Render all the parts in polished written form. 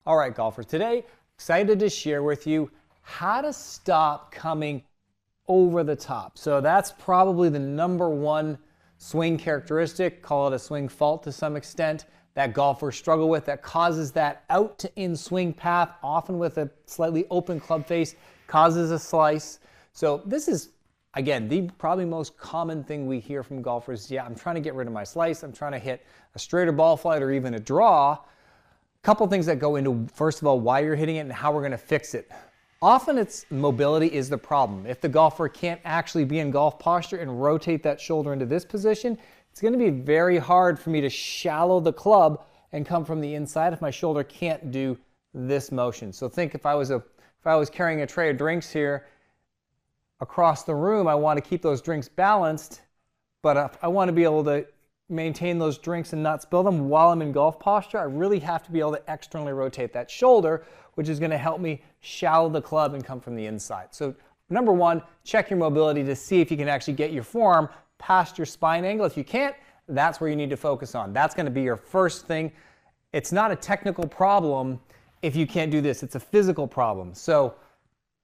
All right, golfers, today, excited to share with you how to stop coming over the top. So that's probably the #1 swing characteristic, call it a swing fault to some extent, that golfers struggle with, that causes that out to in swing path, often with a slightly open club face, causes a slice. So this is, again, the probably most common thing we hear from golfers. Yeah, I'm trying to get rid of my slice. I'm trying to hit a straighter ball flight or even a draw. Couple things that go into, first of all, why you're hitting it and how we're going to fix it. Often it's mobility is the problem. If the golfer can't actually be in golf posture and rotate that shoulder into this position, it's going to be very hard for me to shallow the club and come from the inside if my shoulder can't do this motion. So think if I was carrying a tray of drinks here across the room, I want to keep those drinks balanced, but if I want to be able to maintain those drinks and not spill them while I'm in golf posture, I really have to be able to externally rotate that shoulder, which is going to help me shallow the club and come from the inside. So #1, check your mobility to see if you can actually get your forearm past your spine angle. If you can't, that's where you need to focus on. That's going to be your first thing. It's not a technical problem if you can't do this. It's a physical problem. So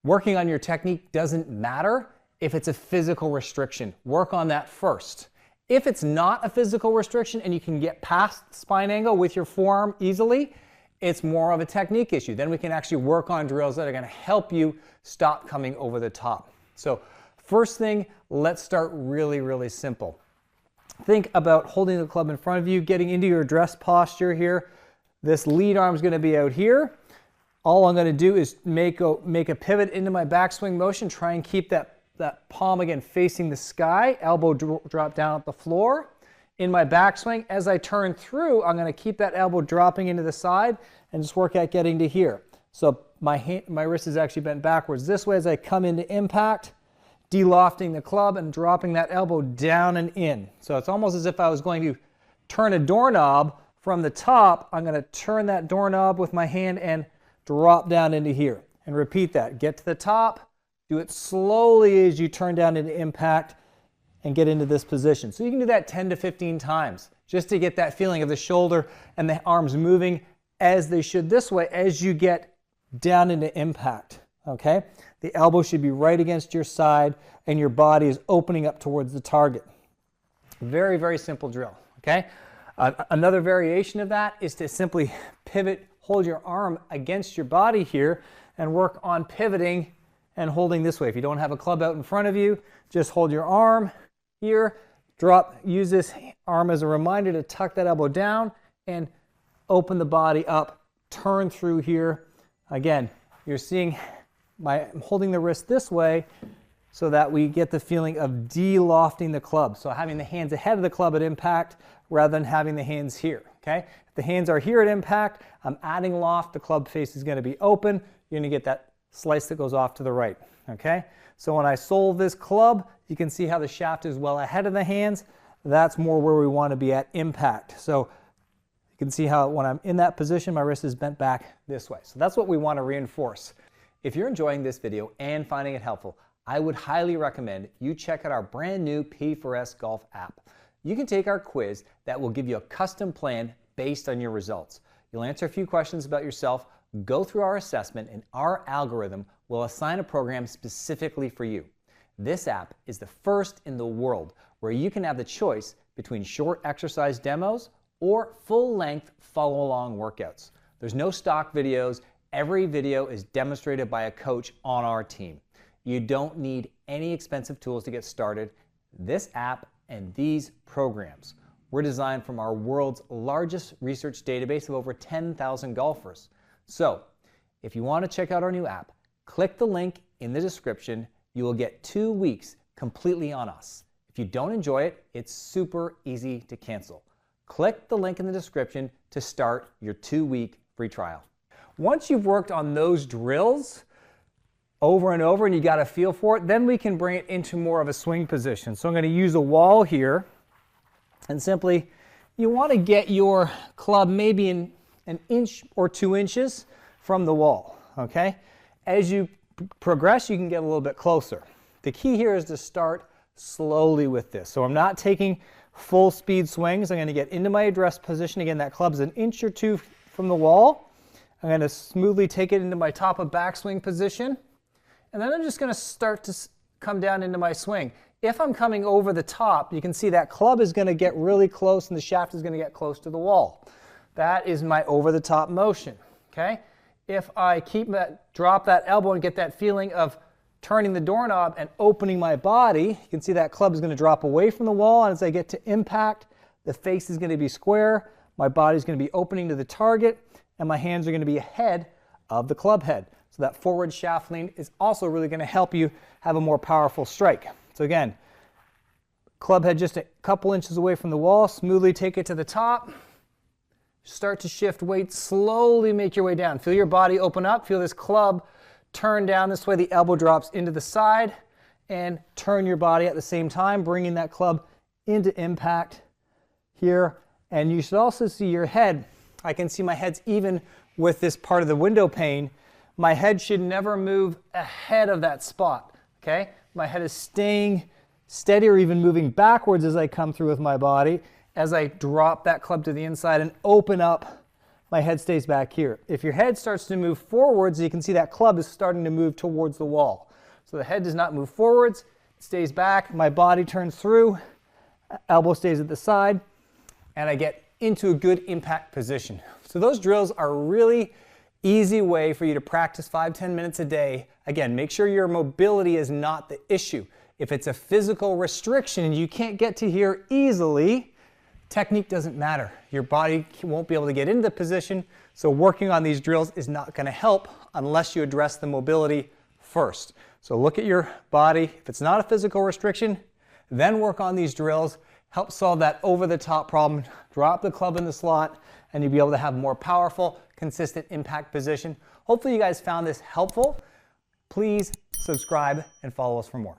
working on your technique doesn't matter if it's a physical restriction. Work on that first. If it's not a physical restriction and you can get past spine angle with your forearm easily, it's more of a technique issue. Then we can actually work on drills that are going to help you stop coming over the top. So first thing, let's start really, really simple. Think about holding the club in front of you, getting into your address posture here. This lead arm is going to be out here. All I'm going to do is make a pivot into my backswing motion, try and keep that palm again facing the sky, elbow drop down at the floor. In my backswing, as I turn through, I'm going to keep that elbow dropping into the side and just work at getting to here. So my wrist is actually bent backwards this way as I come into impact, de-lofting the club and dropping that elbow down and in. So it's almost as if I was going to turn a doorknob from the top. I'm going to turn that doorknob with my hand and drop down into here. And repeat that. Get to the top. Do it slowly as you turn down into impact and get into this position. So you can do that 10 to 15 times just to get that feeling of the shoulder and the arms moving as they should this way as you get down into impact, okay? The elbow should be right against your side and your body is opening up towards the target. Very, very simple drill, okay? Another variation of that is to simply pivot, hold your arm against your body here and work on pivoting and holding this way. If you don't have a club out in front of you, just hold your arm here, drop, use this arm as a reminder to tuck that elbow down and open the body up, turn through here. Again, you're seeing I'm holding the wrist this way so that we get the feeling of de-lofting the club. So having the hands ahead of the club at impact rather than having the hands here, okay? If the hands are here at impact, I'm adding loft, the club face is going to be open, you're going to get that slice that goes off to the right, okay? So when I solve this club, you can see how the shaft is well ahead of the hands. That's more where we want to be at impact. So you can see how when I'm in that position, my wrist is bent back this way. So that's what we want to reinforce. If you're enjoying this video and finding it helpful, I would highly recommend you check out our brand new P4S Golf app. You can take our quiz that will give you a custom plan based on your results. You'll answer a few questions about yourself, go through our assessment, and our algorithm will assign a program specifically for you. This app is the first in the world where you can have the choice between short exercise demos or full-length follow-along workouts. There's no stock videos. Every video is demonstrated by a coach on our team. You don't need any expensive tools to get started. This app and these programs were designed from our world's largest research database of over 10,000 golfers. So, if you want to check out our new app, click the link in the description. You will get 2 weeks completely on us. If you don't enjoy it, it's super easy to cancel. Click the link in the description to start your 2-week free trial. Once you've worked on those drills over and over and you got a feel for it, then we can bring it into more of a swing position. So I'm going to use a wall here and simply, you want to get your club maybe in an inch or 2 inches from the wall, okay? As you progress, you can get a little bit closer. The key here is to start slowly with this. So I'm not taking full speed swings. I'm going to get into my address position. Again, that club's an inch or 2 from the wall. I'm going to smoothly take it into my top of backswing position. And then I'm just going to start to come down into my swing. If I'm coming over the top, you can see that club is going to get really close and the shaft is going to get close to the wall. That is my over the top motion. Okay? If I drop that elbow and get that feeling of turning the doorknob and opening my body, you can see that club is going to drop away from the wall, and as I get to impact, the face is going to be square, my body is going to be opening to the target, and my hands are going to be ahead of the club head. So that forward shaft lean is also really going to help you have a more powerful strike. So again, club head just a couple inches away from the wall, smoothly take it to the top, start to shift weight, slowly make your way down. Feel your body open up, feel this club turn down this way, the elbow drops into the side, and turn your body at the same time, bringing that club into impact here. And you should also see your head. I can see my head's even with this part of the window pane. My head should never move ahead of that spot, okay? My head is staying steady or even moving backwards as I come through with my body. As I drop that club to the inside and open up, my head stays back here. If your head starts to move forwards, you can see that club is starting to move towards the wall. So the head does not move forwards, it stays back, my body turns through, elbow stays at the side, and I get into a good impact position. So those drills are a really easy way for you to practice 5-10 minutes a day. Again, make sure your mobility is not the issue. If it's a physical restriction and you can't get to here easily, technique doesn't matter. Your body won't be able to get into the position, so working on these drills is not going to help unless you address the mobility first. So look at your body. If it's not a physical restriction, then work on these drills. Help solve that over-the-top problem. Drop the club in the slot, and you'll be able to have more powerful, consistent impact position. Hopefully you guys found this helpful. Please subscribe and follow us for more.